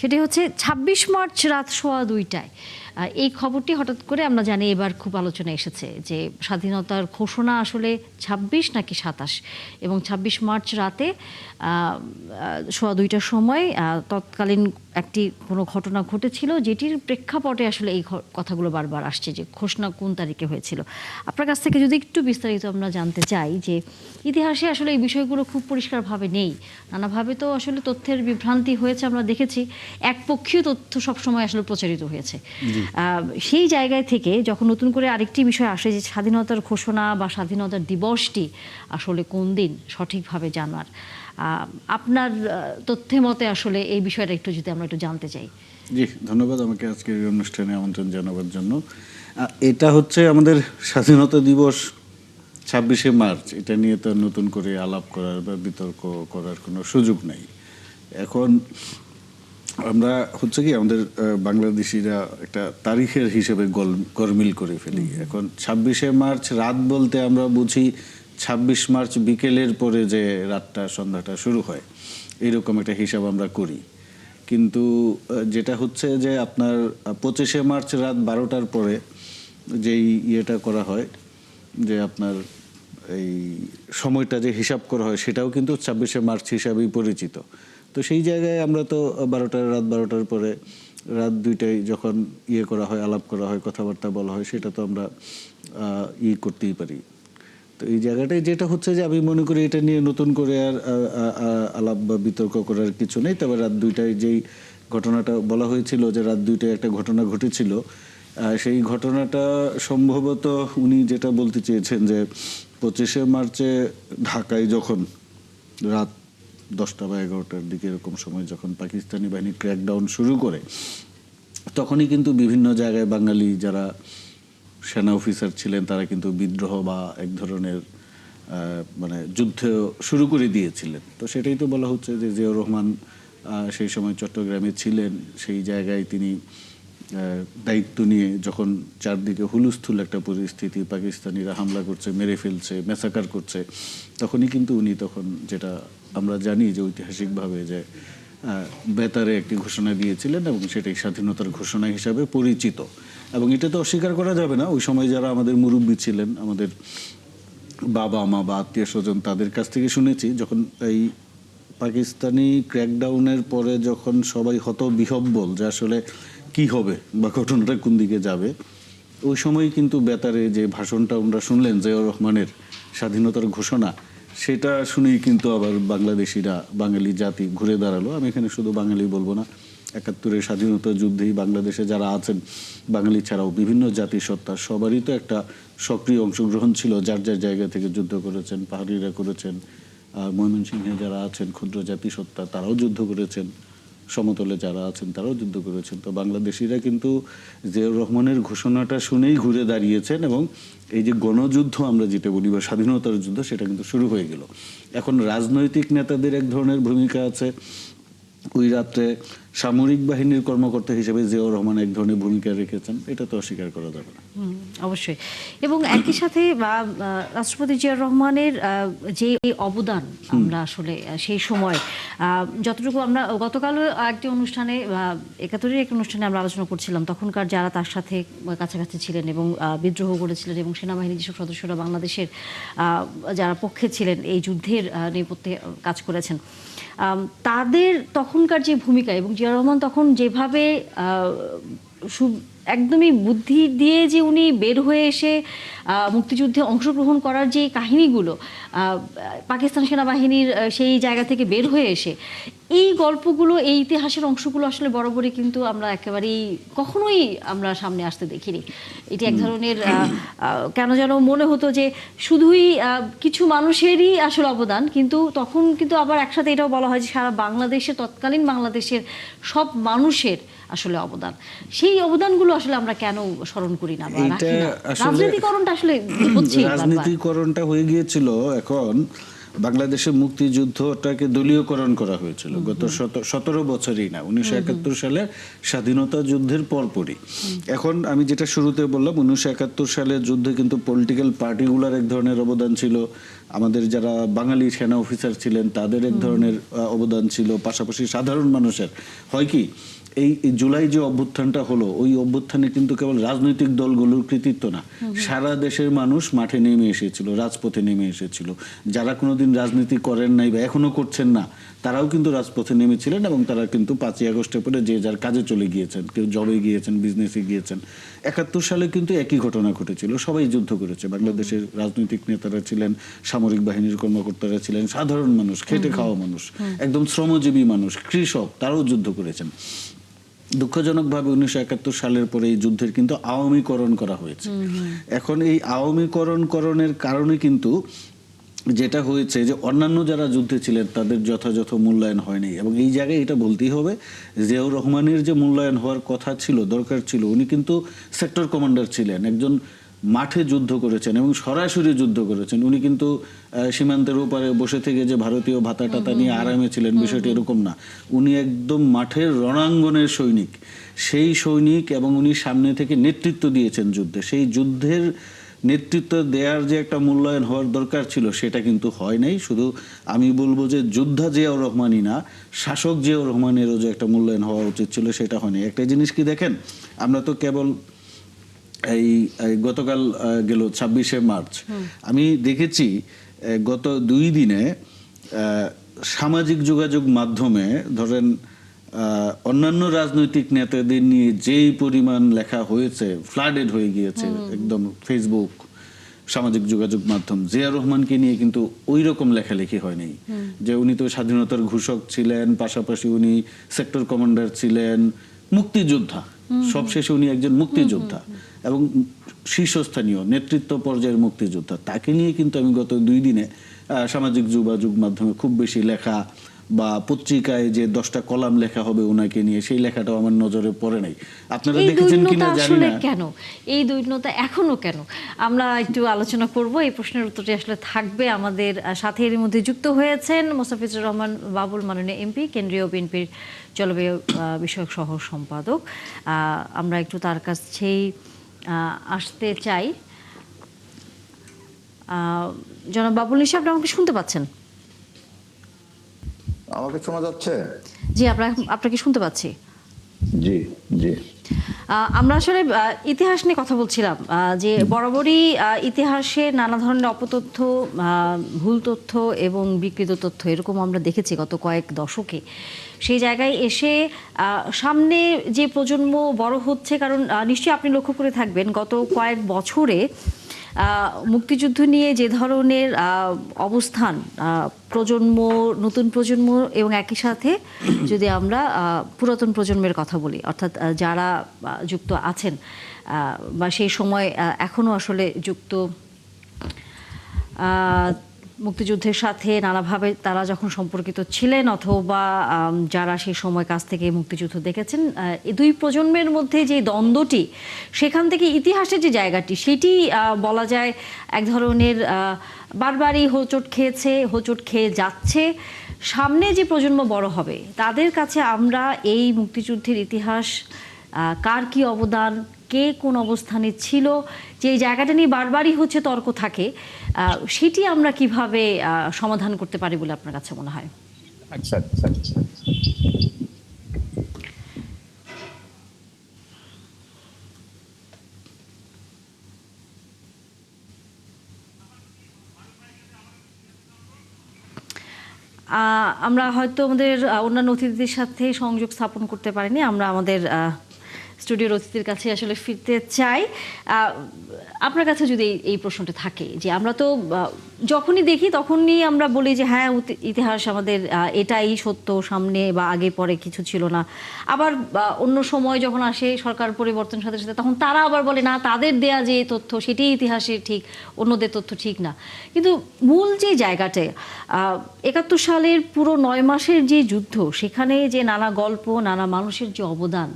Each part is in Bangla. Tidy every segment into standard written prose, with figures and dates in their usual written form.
সেটি হচ্ছে ২৬ মার্চ রাত ২:১২টায় এই খবরটি হঠাৎ করে আমরা জানি এবার খুব আলোচনায় এসেছে যে স্বাধীনতার ঘোষণা আসলে ২৬ নাকি ২৭, এবং ২৬ মার্চ রাতে ২:১২টার সময় তৎকালীন একটি কোনো ঘটনা ঘটেছিল, যেটির প্রেক্ষাপটে আসলে এই কথাগুলো বারবার আসছে যে ঘোষণা কোন তারিখে হয়েছিল। আপনার কাছ থেকে যদি একটু বিস্তারিত আমরা জানতে চাই যে ইতিহাসে আসলে এই বিষয়গুলো খুব পরিষ্কারভাবে নেই, নানাভাবে তো আসলে তথ্যের বিভ্রান্তি হয়েছে, আমরা দেখেছি একপক্ষীয় তথ্য সবসময় আসলে প্রচারিত হয়েছে। সেই জায়গায় থেকে যখন নতুন করে আরেকটি বিষয় আসে যে স্বাধীনতার ঘোষণা বা স্বাধীনতার দিবসটি আসলে কোন দিন সঠিকভাবে জানার, আপনার তথ্যে মতে আসলে এই বিষয়টা একটু যদি আমরা একটু জানতে চাই। জি, ধন্যবাদ আমাকে আজকের এই অনুষ্ঠানে আমন্ত্রণ জানাবার জন্য। এটা হচ্ছে আমাদের স্বাধীনতা দিবস ২৬শে মার্চ, এটা নিয়ে তো নতুন করে আলাপ করার বা বিতর্ক করার কোনো সুযোগ নাই। এখন আমরা হচ্ছে কি আমাদের বাংলাদেশিরা একটা তারিখের হিসেবে গরমিল করে ফেলি। এখন ২৬শে মার্চ রাত বলতে আমরা বুঝি ২৬ মার্চ বিকেলের পরে যে রাতটা সন্ধ্যাটা শুরু হয়, এইরকম একটা হিসাব আমরা করি। কিন্তু যেটা হচ্ছে যে আপনার ২৫শে মার্চ রাত ১২টার পরে যেই ইয়েটা করা হয়, যে আপনার এই সময়টা যে হিসাব করা হয়, সেটাও কিন্তু ২৬শে মার্চ হিসাবেই পরিচিত। তো সেই জায়গায় আমরা তো রাত ১২টার পরে রাত ২টায় যখন ইয়ে করা হয়, আলাপ করা হয়, কথাবার্তা বলা হয়, সেটা তো আমরা করতেই পারি। তো এই জায়গাটায় যেটা হচ্ছে যে আমি মনে করি এটা নিয়ে নতুন করে আর আলাপ বা বিতর্ক করার কিছু নেই। তবে রাত ২টায় যেই ঘটনাটা বলা হয়েছিল যে রাত ২টায় একটা ঘটনা ঘটেছিল, সেই ঘটনাটা সম্ভবত উনি যেটা বলতে চেয়েছেন যে ২৫শে মার্চে ঢাকায় যখন রাত ১০টা বা ১১টার দিকে এরকম সময় যখন পাকিস্তানি বাহিনী ক্র্যাকডাউন শুরু করে, তখনই কিন্তু বিভিন্ন জায়গায় বাঙালি যারা সেনা অফিসার ছিলেন তারা কিন্তু বিদ্রোহ বা এক ধরনের মানে যুদ্ধ শুরু করে দিয়েছিলেন। তো সেটাই তো বলা হচ্ছে যে জিয়াউর রহমান সেই সময় চট্টগ্রামে ছিলেন, সেই জায়গায় তিনি দায়িত্ব নিয়ে যখন চারদিকে হুলস্থুল একটা পরিস্থিতি, পাকিস্তানিরা হামলা করছে, মেরে ফেলছে, ম্যাসাকার করছে, তখনই কিন্তু উনি তখন, যেটা আমরা জানি যে ঐতিহাসিকভাবে, যে বেতারে একটি ঘোষণা দিয়েছিলেন এবং সেটাই স্বাধীনতার ঘোষণা হিসাবে পরিচিত। এবং এটা তো অস্বীকার করা যাবে না, ওই সময় যারা আমাদের মুরব্বী ছিলেন, আমাদের বাবা মা বা আত্মীয় স্বজন, তাদের কাছ থেকে শুনেছি যখন এই পাকিস্তানি ক্র্যাকডাউনের পরে যখন সবাই হতবিহ্বল যে আসলে কি হবে বা ঘটনাটা কোন দিকে যাবে, ওই সময় কিন্তু বেতারে যে ভাষণটা আমরা শুনলেন জিয়াউর রহমানের স্বাধীনতার ঘোষণা, সেটা শুনেই কিন্তু আবার বাংলাদেশিরা, বাঙালি জাতি ঘুরে দাঁড়ালো। আমি এখানে শুধু বাঙালি বলবো না, ৭১-এর স্বাধীনতা যুদ্ধেই বাংলাদেশে যারা আছেন, বাঙালি ছাড়াও বিভিন্ন জাতিসত্তা, সবারই তো একটা সক্রিয় অংশগ্রহণ ছিল। যার যার জায়গা থেকে যুদ্ধ করেছেন, পাহাড়িরা করেছেন, ময়মনসিংহে যারা আছেন ক্ষুদ্র জাতিসত্তা, তারাও যুদ্ধ করেছেন, সমতলে যারা আছেন তারাও যুদ্ধ করেছেন। তো বাংলাদেশিরা কিন্তু জিয়াউর রহমানের ঘোষণাটা শুনেই ঘুরে দাঁড়িয়েছেন, এবং এই যে গণযুদ্ধ আমরা যেটা বলি বা স্বাধীনতার যুদ্ধ, সেটা কিন্তু শুরু হয়ে গেল। এখন রাজনৈতিক নেতাদের এক ধরনের ভূমিকা আছে, ওই রাত্রে সামরিক বাহিনীর কর্মকর্তা হিসেবে জিয়াউর রহমান এক ধরনের ভূমিকা রেখেছেন, এটা তো অস্বীকার করা যাবে না। অবশ্যই। এবং একই সাথে রাষ্ট্রপতি জিয়াউর রহমানের যে অবদান, আমরা আসলে সেই সময় যতটুকু আমরা গতকালও একটি অনুষ্ঠানে, ৭১-এর একটি অনুষ্ঠানে আমরা আলোচনা করছিলাম, তখনকার যারা তার সাথে কাছাকাছি ছিলেন এবং বিদ্রোহ করেছিলেন, এবং সেনাবাহিনীর যেসব সদস্যরা বাংলাদেশের যারা পক্ষে ছিলেন, এই যুদ্ধের নেপথ্যে কাজ করেছেন, তাদের তখনকার যে ভূমিকা, এবং জিয়াউর রহমান তখন যেভাবে একদমই বুদ্ধি দিয়ে যে উনি বের হয়ে এসে মুক্তিযুদ্ধে অংশগ্রহণ করার যে কাহিনীগুলো, পাকিস্তান সেনাবাহিনীর সেই জায়গা থেকে বের হয়ে এসে, এই গল্পগুলো, এই ইতিহাসের অংশগুলো আসলে বরাবরই কিন্তু আমরা একেবারেই কখনোই আমরা সামনে আসতে দেখিনি। এটি এক ধরনের কেন যেন মনে হতো যে শুধুই কিছু মানুষেরই আসলে অবদান, কিন্তু তখন কিন্তু আবার একসাথে এটাও বলা হয় যে সারা বাংলাদেশের, তৎকালীন বাংলাদেশের সব মানুষের আসলে অবদান। সেই অবদানগুলো আসলে আমরা কেন স্মরণ করি না বা রাখি না? রাজনীতিকরণটা আসলে হচ্ছে, রাজনীতিকরণটা হয়ে গিয়েছিল। এখন বাংলাদেশের মুক্তিযুদ্ধটাকে দলীয়করণ করা হয়েছিল গত ১৭ বছরই না, ১৯৭১ সালে স্বাধীনতা যুদ্ধের পরপরই। এখন আমি যেটা শুরুতে বললাম, ১৯৭১ সালের যুদ্ধে কিন্তু পলিটিক্যাল পার্টিগুলোর এক ধরনের অবদান ছিল, আমাদের যারা বাঙালি সেনা অফিসার ছিলেন তাদের এক ধরনের অবদান ছিল, পাশাপাশি সাধারণ মানুষের। হয় কি এই জুলাই যে অভ্যুত্থানটা হলো, ওই অভ্যুত্থানে কিন্তু কেবল রাজনৈতিক দলগুলোর কৃতিত্ব না, সারা দেশের মানুষ মাঠে নেমে এসেছিল, রাজপথে নেমে এসেছিল। যারা কোনোদিন রাজনীতি করেন নাই বা এখনো করছেন না, তারাও কিন্তু রাজপথে নেমেছিলেন এবং তারা কিন্তু 5ই আগস্টের পরে যে যার কাজে চলে গিয়েছেন, কেউ জবে গিয়েছেন, বিজনেসে গিয়েছেন। 71 সালে কিন্তু একই ঘটনা ঘটেছিল, সবাই যুদ্ধ করেছে। বাংলাদেশের রাজনৈতিক নেতারা ছিলেন, সামরিক বাহিনীর কর্মকর্তারা ছিলেন, সাধারণ মানুষ, খেটে খাওয়া মানুষ, একদম শ্রমজীবী মানুষ, কৃষক, তারাও যুদ্ধ করেছেন। দুঃখজনকভাবে 1971 সালের পরে এই যুদ্ধের কিন্তু আওয়ামীকরণ করা হয়েছে। এখন এই আওয়ামীকরণের কারণে কিন্তু যেটা হয়েছে যে অন্যান্য যারা যুদ্ধে ছিলেন তাদের যথাযথ মূল্যায়ন হয়নি। এবং এই জায়গায় এটা বলতেই হবে, জিয়াউর রহমানের যে মূল্যায়ন হওয়ার কথা ছিল, দরকার ছিল, উনি কিন্তু সেক্টর কমান্ডার ছিলেন, একজন মাঠে যুদ্ধ করেছেন এবং সরাসরি যুদ্ধ করেছেন। উনি কিন্তু সীমান্তের ওপারে বসে থেকে যে ভারতীয় ভাতা টাতা নিয়ে আরামে ছিলেন, বিষয়টি এরকম না। উনি একদম মাঠের রণাঙ্গনের সৈনিক, সেই সৈনিক, এবং উনি সামনে থেকে নেতৃত্ব দিয়েছেন যুদ্ধে। সেই যুদ্ধের নেতৃত্ব দেওয়ার যে একটা মূল্যায়ন হওয়ার দরকার ছিল, সেটা কিন্তু হয় নাই। শুধু আমি বলবো যে যোদ্ধা জিয়াউর রহমানই না, শাসক জিয়াউর রহমানেরও যে একটা মূল্যায়ন হওয়া উচিত ছিল, সেটা হয়নি। একটা জিনিস কি দেখেন, আমরা তো কেবল এই গতকাল গেল 26শে মার্চ, আমি দেখেছি গত 2 দিনে সামাজিক যোগাযোগ মাধ্যমে ধরেন অন্যান্য রাজনৈতিক নেতাদের নিয়ে যেই পরিমাণ লেখা হয়েছে, ফ্লাডেড হয়ে গিয়েছে একদম ফেসবুক, সামাজিক যোগাযোগ মাধ্যম। জিয়াউর রহমানকে নিয়ে কিন্তু ওই রকম লেখালেখি হয়নি। যে উনি তো স্বাধীনতার ঘোষক ছিলেন, পাশাপাশি উনি সেক্টর কমান্ডার ছিলেন, মুক্তিযোদ্ধা, সবশেষে উনি একজন মুক্তিযোদ্ধা এবং শীর্ষস্থানীয় নেতৃত্ব পর্যায়ের মুক্তিযোদ্ধা। তাকে নিয়ে কিন্তু আমি গত 2 দিনে সামাজিক যোগাযোগ মাধ্যমে খুব বেশি লেখা বা পত্রিকায় যে 10টা কলাম লেখা হবে ওনাকে নিয়ে, সেই লেখাটাও আমার নজরে পড়ে নাই। আপনারা দেখেছেন কিনা জানি না। কেন এই দৈন্যতা এখনো কেন, আমরা একটু আলোচনা করব। এই প্রশ্নের উত্তরটি আসলে থাকবে আমাদের সাথে। এর মধ্যে যুক্ত হয়েছেন মোস্তাফিজুর রহমান বাবুল, মাননীয় এমপি, কেন্দ্রীয় বিএনপির জলবায়ু বিষয়ক সহ সম্পাদক। আমরা একটু তার কাছেই আসতে চাই। জনাব বাবুল নিশা, আপনি আমাকে শুনতে পাচ্ছেন? আমাকে শোনা যাচ্ছে? জি, আপনাকে শুনতে পাচ্ছি। জি জি। আমরা আসলে ইতিহাস নিয়ে কথা বলছিলাম, যে বরাবরই ইতিহাসে নানা ধরনের অপতথ্য, ভুল তথ্য এবং বিকৃত তথ্য এরকম আমরা দেখেছি গত কয়েক দশকে। সেই জায়গায় এসে সামনে যে প্রজন্ম বড় হচ্ছে, কারণ নিশ্চয়ই আপনি লক্ষ্য করে থাকবেন গত কয়েক বছরে মুক্তিযুদ্ধ নিয়ে যে ধরনের অবস্থান, প্রজন্ম, নতুন প্রজন্ম এবং একই সাথে যদি আমরা পুরাতন প্রজন্মের কথা বলি, অর্থাৎ যারা যুক্ত আছেন বা সেই সময় এখনো আসলে যুক্ত মুক্তিযুদ্ধের সাথে নানাভাবে তারা যখন সম্পর্কিত ছিলেন, অথবা যারা সেই সময় কাছ থেকে মুক্তিযুদ্ধ দেখেছেন, এই 2 প্রজন্মের মধ্যে যে দ্বন্দ্বটি, সেখান থেকে ইতিহাসের যে জায়গাটি, সেটি বলা যায় এক ধরনের বারবারই হোঁচট খেয়েছে, হোঁচট খেয়ে যাচ্ছে। সামনে যে প্রজন্ম বড় হবে, তাদের কাছে আমরা এই মুক্তিযুদ্ধের ইতিহাস, কার কি অবদান, কে কোন অবস্থানে ছিল, যে জায়গাটা নিয়ে বারবারই হচ্ছে তর্ক থাকে, সেটি আমরা কিভাবে সমাধান করতে পারি বলে আপনার কাছে মনে হয়? আচ্ছা আচ্ছা আচ্ছা। আমরা হয়তো আমাদের অন্যান্য অতিথিদের সাথে সংযোগ স্থাপন করতে পারিনি। আমরা আমাদের স্টুডিওর অতিথির কাছে আসলে ফিরতে চাই। আপনার কাছে যদি এই প্রশ্নটা থাকে, যে আমরা তো যখনই দেখি তখনই আমরা বলি যে হ্যাঁ, ইতিহাস আমাদের এটাই সত্য, সামনে বা আগে পরে কিছু ছিল না। আবার অন্য সময় যখন আসে সরকার পরিবর্তনের সাথে সাথে, তখন তারা আবার বলে না, তাদের দেয়া যে তথ্য সেটাই ইতিহাসের ঠিক, অন্যদের তথ্য ঠিক না। কিন্তু মূল যে জায়গাটা, 71 সালের পুরো 9 মাসের যে যুদ্ধ, সেখানে যে নানা গল্প, নানা মানুষের যে অবদান,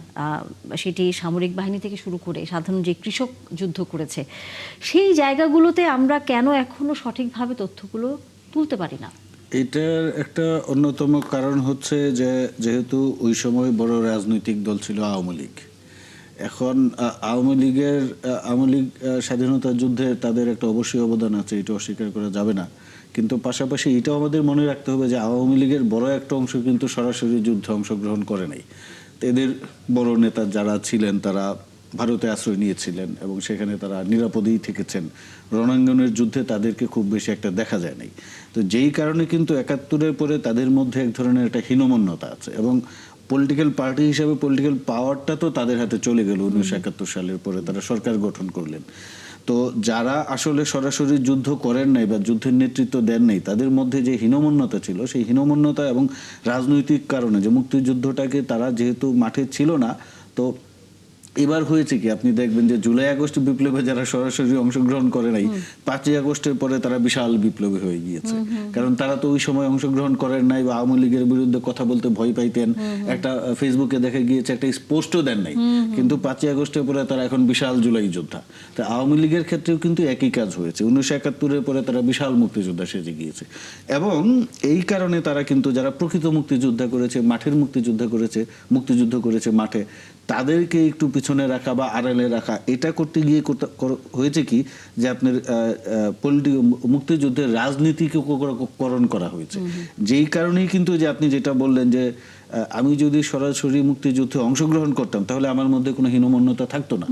সেটি সামরিক বাহিনী থেকে শুরু করে সাধারণ যে কৃষক যুদ্ধ করেছে, সেই জায়গাগুলোতে আমরা কেন এখনো সঠিকভাবে তথ্যগুলো তুলতে পারি না? এটার একটা অন্যতম কারণ হচ্ছে যে যেহেতু ওই সময় বড় রাজনৈতিক দল ছিল আওয়ামী লীগ। এখন আওয়ামী লীগ স্বাধীনতা যুদ্ধে তাদের একটা অবশ্যই অবদান আছে, এটা অস্বীকার করা যাবে না। কিন্তু পাশাপাশি এটাও আমাদের মনে রাখতে হবে যে আওয়ামী লীগের বড় একটা অংশ কিন্তু সরাসরি যুদ্ধে অংশগ্রহণ করে নাই। এদের বড় নেতা যারা ছিলেন তারা ভারতে আশ্রয় নিয়েছিলেন এবং সেখানে তারা নিরাপদেই থেকেছেন। রণাঙ্গনের যুদ্ধে তাদেরকে খুব বেশি একটা দেখা যায় নাই। তো যেই কারণে কিন্তু ৭১-এর পরে তাদের মধ্যে এক ধরনের একটা হীনমন্যতা আছে এবং পলিটিক্যাল পার্টি হিসাবে পলিটিক্যাল পাওয়ারটা তো তাদের হাতে চলে গেল ১৯৭১ সালের পরে তারা সরকার গঠন করলেন। তো যারা আসলে সরাসরি যুদ্ধ করেন নাই বা যুদ্ধের নেতৃত্ব দেন নাই তাদের মধ্যে যে হীনমন্যতা ছিল সেই হীনমন্যতা এবং রাজনৈতিক কারণে যে মুক্তিযুদ্ধটাকে তারা যেহেতু মাঠে ছিল না, তো এবার হয়েছে কি আপনি দেখবেন যে জুলাই আগস্ট বিপ্লবে যারা সরাসরি অংশগ্রহণ করে নাই ৫ই আগস্টের পরে তারা বিশাল বিপ্লবী হয়ে গিয়েছে। কারণ তারা তো ওই সময় অংশগ্রহণ করেন নাই বা আওয়ামী লীগের বিরুদ্ধে কথা বলতে ভয় পাইতেন। একটা ফেসবুকে দেখা গিয়েছে একটা পোস্টও দেন নাই, কিন্তু ৫ই আগস্টের পরে তারা এখন বিশাল জুলাই যোদ্ধা। তা আওয়ামী লীগের ক্ষেত্রেও কিন্তু একই কাজ হয়েছে। ১৯৭১-এর পরে তারা বিশাল মুক্তিযোদ্ধা সেজে গিয়েছে এবং এই কারণে তারা কিন্তু যারা প্রকৃত মুক্তিযোদ্ধা করেছে, মাঠের মুক্তিযুদ্ধ করেছে মাঠে, তাদেরকে একটু পিছনে রাখা বা আড়ালে রাখা, এটা করতে গিয়ে হয়েছে কি যে আপনার মুক্তিযুদ্ধের রাজনীতিকরণ করা হয়েছে। যেই কারণেই কিন্তু যে আপনি যেটা বললেন যে আমি যদি সরাসরি মুক্তিযুদ্ধে অংশগ্রহণ করতাম তাহলে আমার মধ্যে কোনো হীনমন্যতা থাকতো না।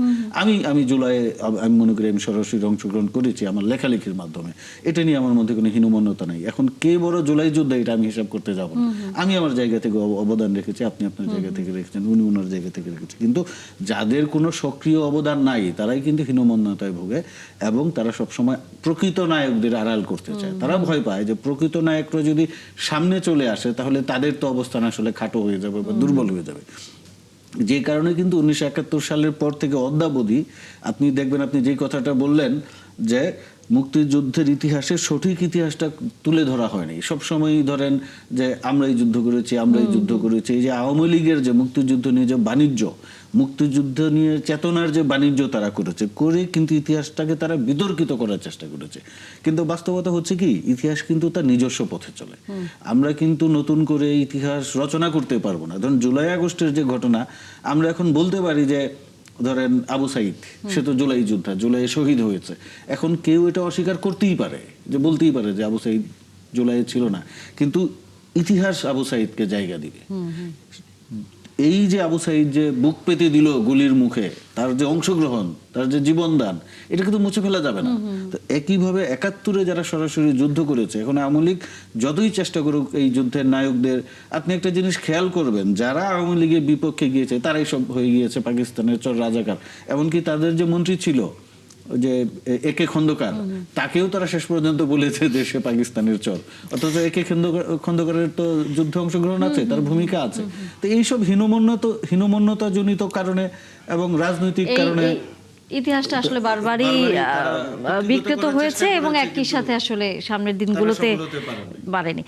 আমি জুলাইয়ে আমি মনে করি আমি সরাসরি অংশগ্রহণ করেছি আমার লেখালেখির মাধ্যমে, এটা নিয়ে আমার মধ্যে কোনো হীনমন্যতা নাই। এখন কে বড় জুলাই যোদ্ধা এটা আমি হিসাব করতে যাব না। আমি আমার জায়গা থেকে অবদান রেখেছি, আপনি আপনার জায়গা থেকে রেখেছেন, উনি ওনার জায়গা থেকে রেখেছেন। কিন্তু যাদের কোনো সক্রিয় অবদান নাই তারাই কিন্তু হীনমন্যতায় ভোগে এবং তারা সবসময় প্রকৃত নায়কদের আড়াল করতে চায়। তারা ভয় পায় যে প্রকৃত নায়করা যদি সামনে চলে আসে তাহলে তাদের তো অবস্থান আসলে খাটো হয়ে যাবে বা দুর্বল হয়ে যাবে। যে কারণে কিন্তু ১৯৭১ সালের পর থেকে অদ্যাবধি আপনি দেখবেন, আপনি যে কথাটা বললেন যে মুক্তিযুদ্ধের ইতিহাসের সঠিক ইতিহাসটা তুলে ধরা হয়নি। সবসময়ই ধরেন যে আমরাই যুদ্ধ করেছি, এই যে আওয়ামী লীগের যে মুক্তিযুদ্ধ নিয়ে যে বাণিজ্য, মুক্তিযুদ্ধ নিয়ে চেতনার যে বাণিজ্য তারা করে কিন্তু ইতিহাসটাকে তারা বিতর্কিত করার চেষ্টা করেছে। কিন্তু বাস্তবতা হচ্ছে কি, ইতিহাস কিন্তু তার নিজস্ব পথে চলে। আমরা কিন্তু নতুন করে ইতিহাস রচনা করতে পারবো না। ধরুন জুলাই আগস্টের যে ঘটনা, আমরা এখন বলতে পারি যে ধরেন আবু সাইদ সে তো জুলাই যোদ্ধা, জুলাইয়ে শহীদ হয়েছে। এখন কেউ এটা অস্বীকার করতেই পারে, যে বলতেই পারে যে আবু সাইদ জুলাইয়ে ছিল না, কিন্তু ইতিহাস আবু সাইদকে জায়গা দিবে। এই যে আবু সাইদ যে বুক পেতে দিল গুলির মুখে, তার যে অংশগ্রহণ, তার যে জীবনদান, এটা কিন্তু মুছে ফেলা যাবে না। তো একইভাবে ৭১-এ যারা সরাসরি যুদ্ধ করেছে, এখন আওয়ামী লীগ যতই চেষ্টা করুক এই যুদ্ধের নায়কদের, আপনি একটা জিনিস খেয়াল করবেন, যারা আওয়ামী লীগের বিপক্ষে গিয়েছে তারাই সব হয়ে গিয়েছে পাকিস্তানের চর রাজাকার। এমনকি তাদের যে মন্ত্রী ছিল যে একে খন্দকার, তাকেও তারা শেষ পর্যন্ত বলেছে যে সে পাকিস্তানের চর। অথচ একে খন্দকারের তো যুদ্ধে অংশগ্রহণ আছে, তার ভূমিকা আছে। তো এইসব হীনমন্যতা জনিত কারণে এবং রাজনৈতিক কারণে ইতিহাসটা আসলে বারবারই বিকৃত হয়েছে এবং একই সাথে আসলে সামনের দিনগুলোতে বাড়েনি।